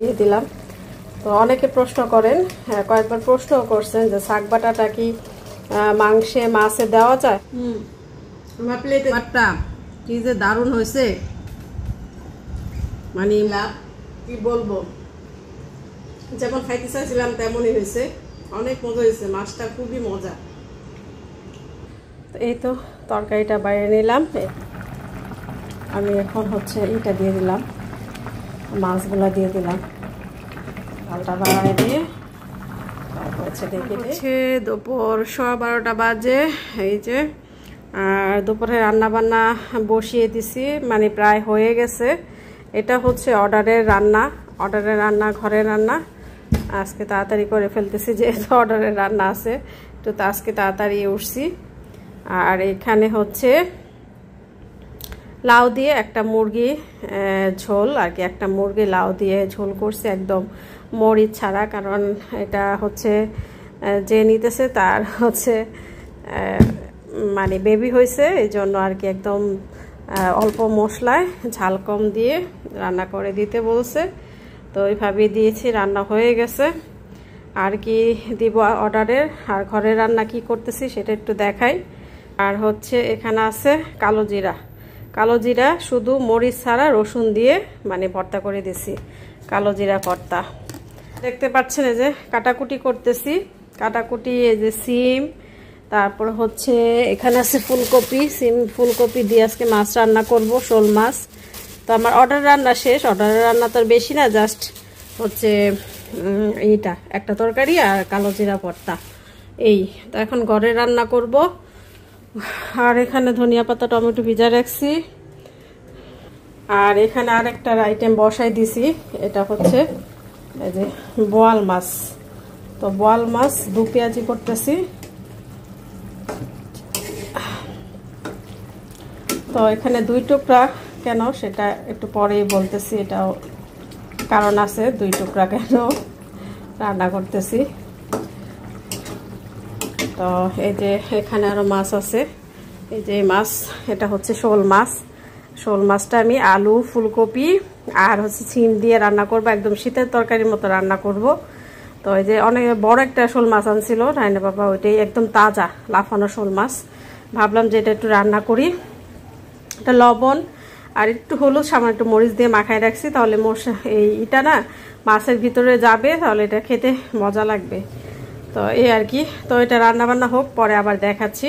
দিয়ে দিলাম। তো অনেকে প্রশ্ন করেন, কয়েকবার প্রশ্ন করছেন যে শাক বাটাটা কি মাংসে মাছে দেওয়া যায়। আমার প্লেটে ভাতটা কি যে দারুণ হয়েছে, মানে কি বলবো, যেমন খাইতে চাইছিলাম তেমনই হয়েছে। অনেক মজা হয়েছে, মাছটা খুবই মজা। এই তো তরকারিটা বাইরে নিলাম। আমি এখন এইটা দিয়ে দিলাম, মাছগুলা দিয়ে দিলাম, ডালটা বাড়ায় দিয়ে তারপর দুপুর 12:15 বাজে। এই যে আর দুপুরে রান্না বান্না বসিয়ে দিছি, মানে প্রায় হয়ে গেছে। এটা অর্ডারের রান্না, ঘরের রান্না। আজকে তাড়াতাড়ি করে ফেলতেছি, যেহেতু অর্ডারের রান্না আছে, তো আজকে তাড়াতাড়ি উঠছি। আর এখানে লাউ দিয়ে একটা মুরগি ঝোল আর কি, একটা মুরগি লাউ দিয়ে ঝোল করছি, একদম মরিচ ছাড়া। কারণ এটা যে নিতেছে তার মানে বেবি হয়েছে, এই জন্য আর কি একদম অল্প মশলায় ঝাল কম দিয়ে রান্না করে দিতে বলছে। তো ওইভাবেই দিয়েছি, রান্না হয়ে গেছে। আর কি দিব অর্ডারের, আর ঘরের রান্না কি করতেছি সেটা একটু দেখাই। আর এখানে আছে কালো জিরা শুধু মরিচ ছাড়া রসুন দিয়ে মানে ভর্তা করে দিছি, কালো জিরা ভর্তা। দেখতে পাচ্ছেন এই যে কাটাকুটি করতেছি, কাটাকুটি। এই যে সিম, তারপর এখানে আছে ফুলকপি, সিম ফুলকপি দিয়ে আজকে মাছ রান্না করব, শোল মাছ। তো আমার অর্ডার রান্না শেষ, অর্ডারের রান্না তো বেশি না, জাস্ট এইটা একটা তরকারি আর কালো জিরা ভর্তা। এই তো এখন ঘরে রান্না করব। আর এখানে ধনিয়া পাতা টমেটো ভিজা রাখছি। আর এখানে আরেকটা আইটেম বসাই দিছি, এটা এই যে বোয়াল মাছ। তো বোয়াল মাছ দু পেঁয়াজি করতেছি। তো এখানে 2 টুকরা কেন সেটা একটু পরেই বলতেছি, এটাও কারণ আছে 2 টুকরা কেন রান্না করতেছি। তো এই যে এখানে আরো মাছ আছে, এই যে মাছ, এটা শোল মাছটা আমি আলু ফুলকপি আর সিম দিয়ে রান্না করব, একদম শীতের তরকারির মতো রান্না করব। তো এই যে অনেক বড় একটা শোল মাছ আনছিল রায়না বাবা, ওইটাই একদম তাজা লাফানো শোল মাছ। ভাবলাম যে এটা একটু রান্না করি। এটা লবণ আর একটু হলুদ, সামান্য একটু মরিচ দিয়ে মাখায় রাখছি, তাহলে এটা না মাছের ভিতরে যাবে, তাহলে এটা খেতে মজা লাগবে। তো এই আর কি। তো এটা রান্না বান্না হোক, পরে আবার দেখাচ্ছি।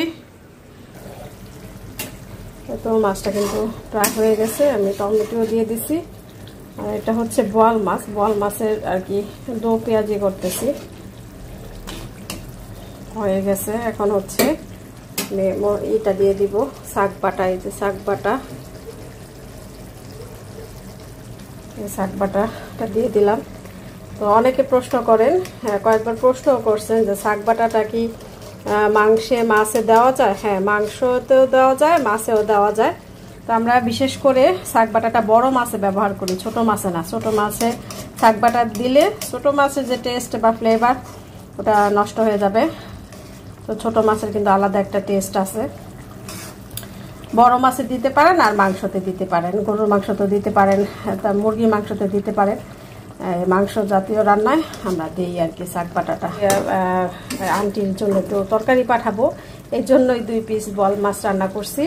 তো মাছটা কিন্তু প্রায় হয়ে গেছে, আমি টমেটো দিয়ে দিছি। আর এটা বোয়াল মাছের আর কি দো পেঁয়াজি করতেছি, হয়ে গেছে। এখন এটা দিয়ে দিব শাক বাটা, এই যে শাক বাটাটা দিয়ে দিলাম। তো অনেকে প্রশ্ন করেন, কয়েকবার প্রশ্ন করছেন যে শাক বাটাটা কি মাংসে মাছে দেওয়া যায়। হ্যাঁ, মাংসতেও দেওয়া যায়, মাছেও দেওয়া যায়। তো আমরা বিশেষ করে শাক বাটাটা বড় মাছে ব্যবহার করি, ছোট মাছে না। ছোট মাছে শাক বাটা দিলে ছোট মাছের যে টেস্ট বা ফ্লেভার ওটা নষ্ট হয়ে যাবে। তো ছোট মাছের কিন্তু আলাদা একটা টেস্ট আছে। বড় মাছে দিতে পারেন আর মাংসতে দিতে পারেন, গরুর মাংসতে দিতে পারেন, মুরগির মাংসতে দিতে পারেন। মাংস জাতীয় রান্নায় আমরা দিই আর কি শাক বাটাটা। আন্টির জন্য তো তরকারি পাঠাবো, এই জন্যই 2 পিস বোয়াল মাছ রান্না করছি।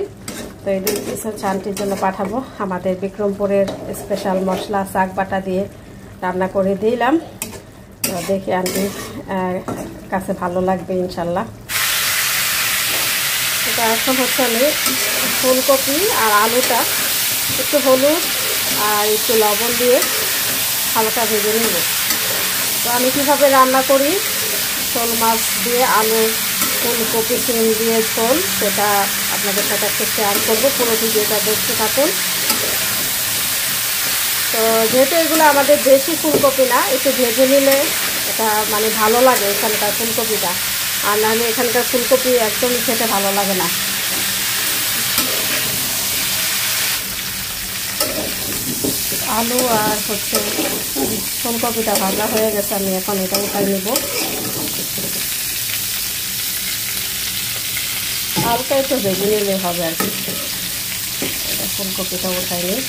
তো এই 2 পিস আন্টির জন্য পাঠাবো। আমাদের বিক্রমপুরের স্পেশাল মশলা শাক বাটা দিয়ে রান্না করে দিলাম। তো দেখি আন্টির কাছে ভালো লাগবে ইনশাল্লাহ। এটা এখন আমি ফুলকপি আর আলুটা একটু হলুদ আর একটু লবণ দিয়ে হালকা ভেজে নেব। তো আমি কীভাবে রান্না করি শোল মাছ দিয়ে আলু ফুলকপি সিম দিয়ে ঝোল, সেটা আপনাদের সাথে একটু শেয়ার করবো, পুরো ভিডিওটা দেখতে থাকুন। তো যেহেতু এগুলো আমাদের দেশি ফুলকপি না, একটু ভেজে নিলে এটা মানে ভালো লাগে এখানকার ফুলকপিটা, আর নাহলে এখানকার ফুলকপি একদম খেতে ভালো লাগে না। আলু আর ফুলকপিটা ভাজা হয়ে গেছে, আমি এখন এটা উঠাই নেব। হালকা একটু ভেজে নিলে হবে আর কি। ফুলকপিটা উঠাই নিই।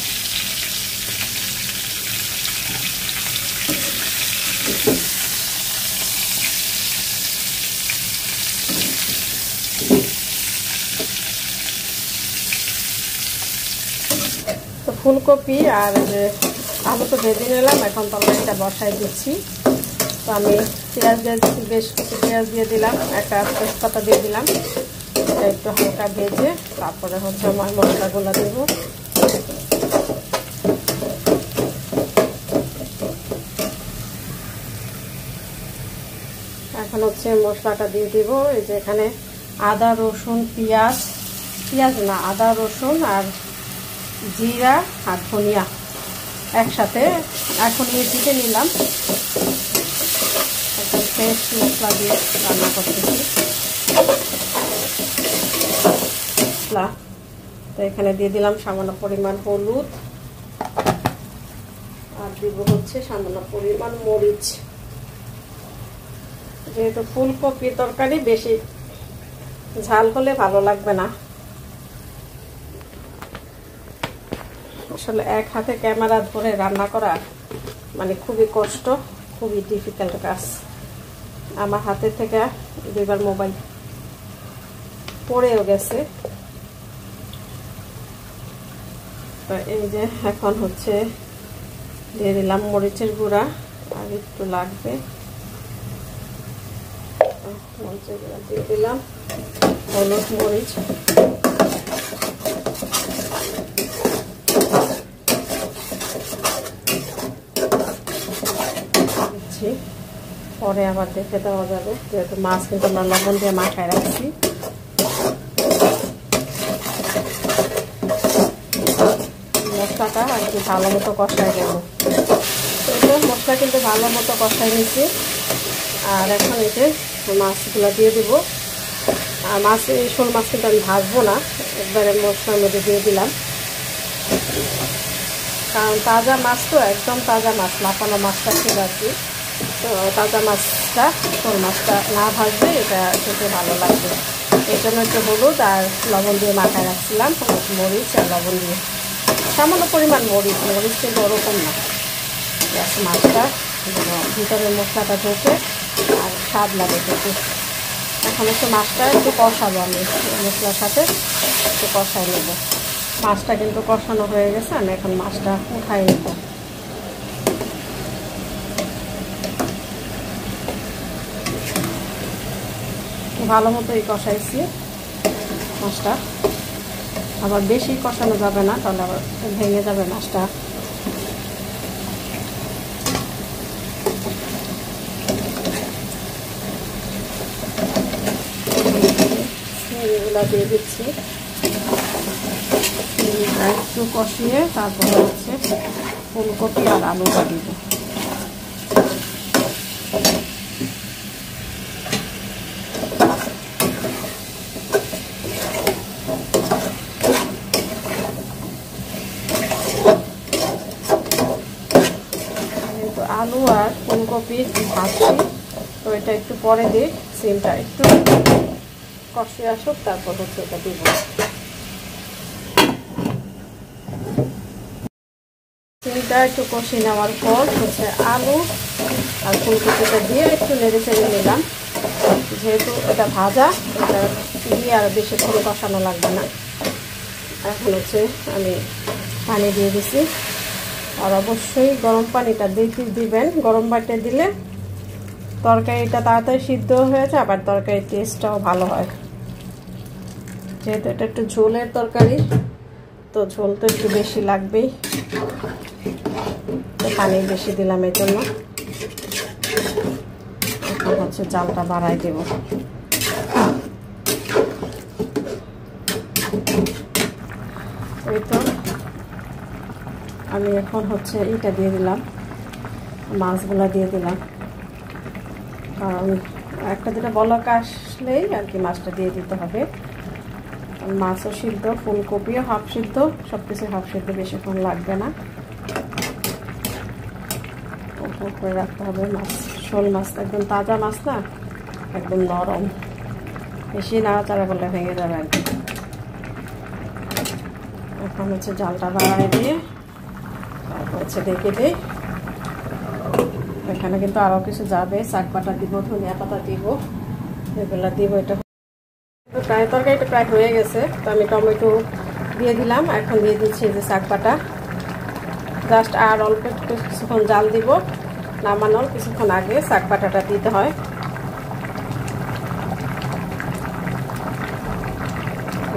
ফুলকপি আর আলু তো ভেজে নিলাম, এখন তরকারিটা বসাই দিচ্ছি। তো আমি পেঁয়াজ বেশ কিছু পেঁয়াজ দিয়ে দিলাম, একটা তেজপাতা দিয়ে দিলাম, এটা একটু হালকা ভেজে তারপরে হচ্ছে আমার মশলাগুলো দেবো। এখন হচ্ছে মশলাটা দিয়ে দিব। এই যে এখানে আদা রসুন পেঁয়াজ না আদা রসুন আর জিরা আর ধনিয়া একসাথে এখন দিয়ে নিলাম। একদম ফ্রেশ মশলা দিয়ে রান্না করতেছি। তো এখানে দিয়ে দিলাম সামান্য পরিমাণ হলুদ আর দিব হচ্ছে সামান্য পরিমাণ মরিচ। যেহেতু ফুলকপি তরকারি বেশি ঝাল হলে ভালো লাগবে না। আসলে এক হাতে ক্যামেরা ধরে রান্না করা মানে খুবই কষ্ট, খুবই ডিফিকাল্ট কাজ। আমার হাতের থেকে দুইবার মোবাইল পড়েও গেছে। তো এই যে এখন হচ্ছে দিয়ে দিলাম মরিচের গুঁড়া, আর একটু লাগবে, মরিচের গুঁড়া দিয়ে দিলাম, হলুদ মরিচ দিচ্ছি, পরে আবার দেখে দেওয়া যাবে, যেহেতু মাছ কিন্তু আমরা লবণ দিয়ে মাখায় রাখছি। মশলাটা আর কি ভালো মতো কষাই দেব। মশলা কিন্তু ভালো মতো কষাই নিচ্ছি। আর এখন এই যে মাছগুলো দিয়ে দিব। আর মাছ, এই শোল মাছ কিন্তু আমি ভাজবো না, একবারে মশলার মধ্যে দিয়ে দিলাম, কারণ তাজা মাছ তো, একদম তাজা মাছ, লাফানো মাছটা ছিল আর কি। তো তাজা মাছটা, শোল মাছটা না ভাজবে এটা খেতে ভালো লাগবে। এই জন্য একটু হলুদ আর লবণ দিয়ে মাখায় রাখছিলাম, মরিচ আর লবণ দিয়ে, সামান্য পরিমাণ মরিচ কিন্তু ওরকম না, মাছটা ভিতরে মশলাটা ঢোকে আর স্বাদ লাগে খেতে। এখন হচ্ছে মাছটা একটু কষাবো, আমি মশলার সাথে একটু কষাই নেব। মাছটা কিন্তু কষানো হয়ে গেছে, আমি এখন মাছটা উঠাই নেব। ভালো মতোই কষাইছি মাছটা, আবার বেশি কষানো যাবে না, তাহলে আবার ভেঙে যাবে মাছটা। এগুলো দিয়ে দিচ্ছি, একটু কষিয়ে তারপরে হচ্ছে ফুলকপি আর আলুটা দিব। আলু আর ফুলকপি ভাজছি, তো এটা একটু পরে দিই, সিমটা একটু কষে আসুক, তারপর হচ্ছে এটা দিব। সিমটা একটু কষে নেওয়ার পর হচ্ছে আলু আর ফুলকপিটা দিয়ে একটু নেড়ে চেড়ে নিলাম। যেহেতু এটা ভাজা, এটা দিয়ে আর বেশিক্ষণ কষানো লাগবে না। এখন হচ্ছে আমি পানি দিয়ে দিছি, আর অবশ্যই গরম পানিটা দিবেন। গরম পানিটা দিলে তরকারিটা তাড়াতাড়ি সিদ্ধ হয়ে যায়, আবার তরকারির টেস্টটাও ভালো হয়। যেহেতু এটা একটু ঝোলের তরকারি, তো ঝোল তো একটু বেশি লাগবেই, তো পানি বেশি দিলাম এই জন্য। এখন হচ্ছে জালটা বাড়াই দেব। এই তো আমি এখন হচ্ছে এটা দিয়ে দিলাম, মাছগুলা দিয়ে দিলাম, কারণ একটা দুটো বলক আসলেই আর কি মাছটা দিয়ে দিতে হবে। মাছও সিদ্ধ, ফুলকপিও হাফ সিদ্ধ, সব কিছু হাফ সিদ্ধ, বেশিক্ষণ লাগবে না। উপর করে রাখতে হবে। মাছ, শোল মাছ একদম তাজা মাছ না, একদম নরম, বেশি নাড়াচাড়া করলে ভেঙে যাবে আর কি। এখন হচ্ছে জালটা বাড়ায় দিয়ে তারপর হচ্ছে ঢেকে দিই। এখানে কিন্তু আরও কিছু যাবে, শাক পাতা দিব, ধনিয়া পাতা দিব, এগুলো দিব। এটা প্রায় তরকারিটা প্রায় হয়ে গেছে, তো আমি টমেটো দিয়ে দিলাম। এখন দিয়ে দিচ্ছি যে শাক পাতা, জাস্ট আর অল্প কিছুক্ষণ জাল দিব, নামানোর কিছুক্ষণ আগে শাক বাটাটা দিতে হয়।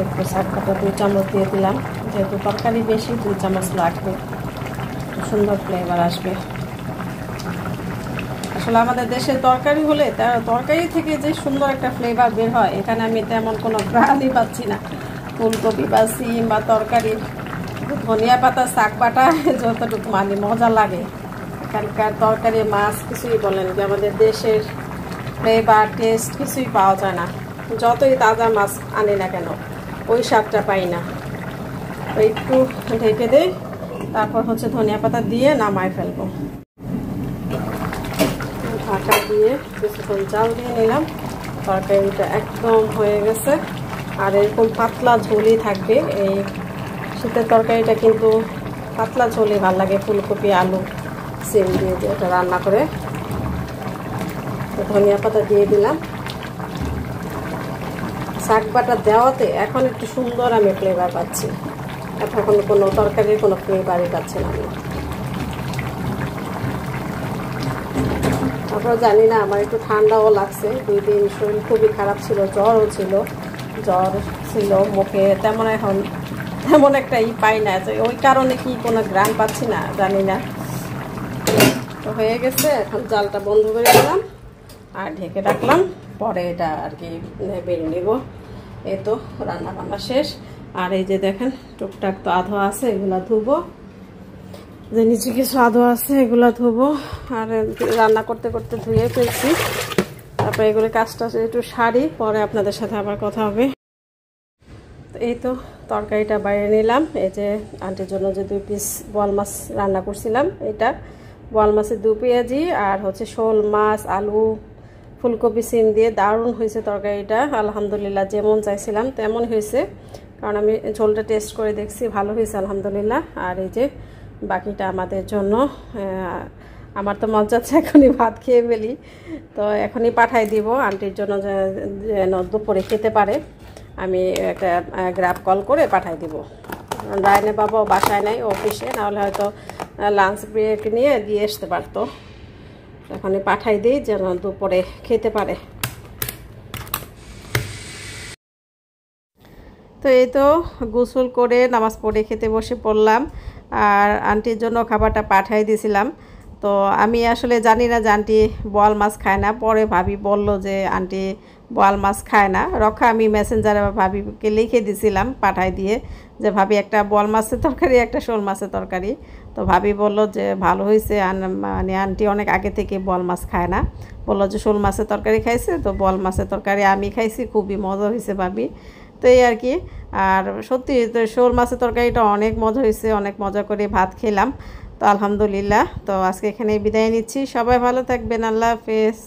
একটু শাক বাটা 2 চামচ দিয়ে দিলাম, যেহেতু তরকারি বেশি 2 চামচ লাগবে, সুন্দর ফ্লেভার আসবে। আসলে আমাদের দেশের তরকারি হলে তরকারি থেকে যে সুন্দর একটা ফ্লেভার বের হয়, এখানে আমি তেমন কোনো গ্রানই পাচ্ছি না। ফুলকপি বা সিম বা তরকারি, ধনিয়া পাতা, শাক বাটা যতটুকু মানে মজা লাগে, এখানকার তরকারি মাছ কিছুই বলেন যে আমাদের দেশের ফ্লেভার টেস্ট কিছুই পাওয়া যায় না। যতই তাজা মাছ আনি না কেন ওই স্বাদটা পাই না। তো একটু ঢেকে দেই, তারপর হচ্ছে ধনিয়া পাতা দিয়ে নামায় ফেলবো। ঢাকা দিয়ে কিছুক্ষণ জাল দিয়ে নিলাম, তরকারিটা একদম হয়ে গেছে। আর এরকম পাতলা ঝোলই থাকবে। এই শীতের তরকারিটা কিন্তু পাতলা ঝোলই ভালো লাগে, ফুলকপি আলু সিম দিয়ে এটা রান্না করে। ধনিয়া পাতা দিয়ে দিলাম। শাক বাটা দেওয়াতে এখন একটু সুন্দর আমি ফ্লেভার পাচ্ছি, এখন কোনো তরকারির কোনো ফ্লেভারই পাচ্ছি না আমি। তারপর জানি না, আমার একটু ঠান্ডাও লাগছে, 2 দিন শরীর খুবই খারাপ ছিল, জ্বরও ছিল, জ্বর ছিল মুখে, তেমন একটা পাই না, যে ওই কারণে কি কোনো গ্রাম পাচ্ছি না জানি না। তো হয়ে গেছে, এখন জালটা বন্ধ করে দিলাম আর ঢেকে রাখলাম, পরে এটা আর কি বেড়ে নেব। এই তো রান্না বান্না শেষ। আর এই যে দেখেন টুকটাক তো আধো আছে, এগুলা ধুবো, যে নিচে কিছু আধো আছে এগুলা ধুবো। আর রান্না করতে করতে ধুয়ে ফেলছি, তারপরে এগুলো কাজটা একটু সারি, পরে আপনাদের সাথে আবার কথা হবে। এই তো তরকারিটা বাইরে নিলাম। এই যে আন্টির জন্য যে 2 পিস বোয়াল মাছ রান্না করছিলাম, এটা বোয়াল মাছের 2 পেঁয়াজি আর হচ্ছে শোল মাছ, আলু, ফুলকপি সিম দিয়ে দারুণ হয়েছে তরকারিটা। আলহামদুলিল্লাহ, যেমন চাইছিলাম তেমন হয়েছে, কারণ আমি ঝোলটা টেস্ট করে দেখছি, ভালো হয়েছে আলহামদুলিল্লাহ। আর এই যে বাকিটা আমাদের জন্য, আমার তো মন চাচ্ছে এখনই ভাত খেয়ে ফেলি, তো এখনই পাঠাই দিব আন্টির জন্য, যেন দুপুরে খেতে পারে। আমি একটা গ্র্যাব কল করে পাঠাই দিব। রায়নে বাবাও বাসায় নাই, অফিসে, নাহলে হয়তো লাঞ্চ ব্রেক নিয়ে দিয়ে আসতে পারতো। এখনই পাঠাই দিই যেন দুপুরে খেতে পারে। তো এই তো গোসল করে নামাজ পড়ে খেতে বসে পড়লাম, আর আন্টির জন্য খাবারটা পাঠাই দিয়েছিলাম। তো আমি আসলে জানি না যে আন্টি বোয়াল মাছ খায় না, পরে ভাবি বলল যে আন্টি বোয়াল মাছ খায় না। রক্ষা আমি মেসেঞ্জারে ভাবিকে লিখে দিয়েছিলাম পাঠাই দিয়ে, যে ভাবি একটা বোয়াল মাছের তরকারি, একটা শোল মাছের তরকারি। তো ভাবি বলল যে ভালো হয়েছে, মানে আন্টি অনেক আগে থেকে বোয়াল মাছ খায় না, বললো যে শোল মাছের তরকারি খাইছে, তো বোয়াল মাছের তরকারি আমি খাইছি, খুবই মজা হয়েছে ভাবি। তো এই আর কি। আর সত্যি তো শোল মাছের তরকারিটা অনেক মজা হয়েছে, অনেক মজা করে ভাত খেলাম। তো আলহামদুলিল্লাহ। তো আজকে এখানে বিদায় নিচ্ছি, সবাই ভালো থাকবেন, আল্লাহ হাফেজ।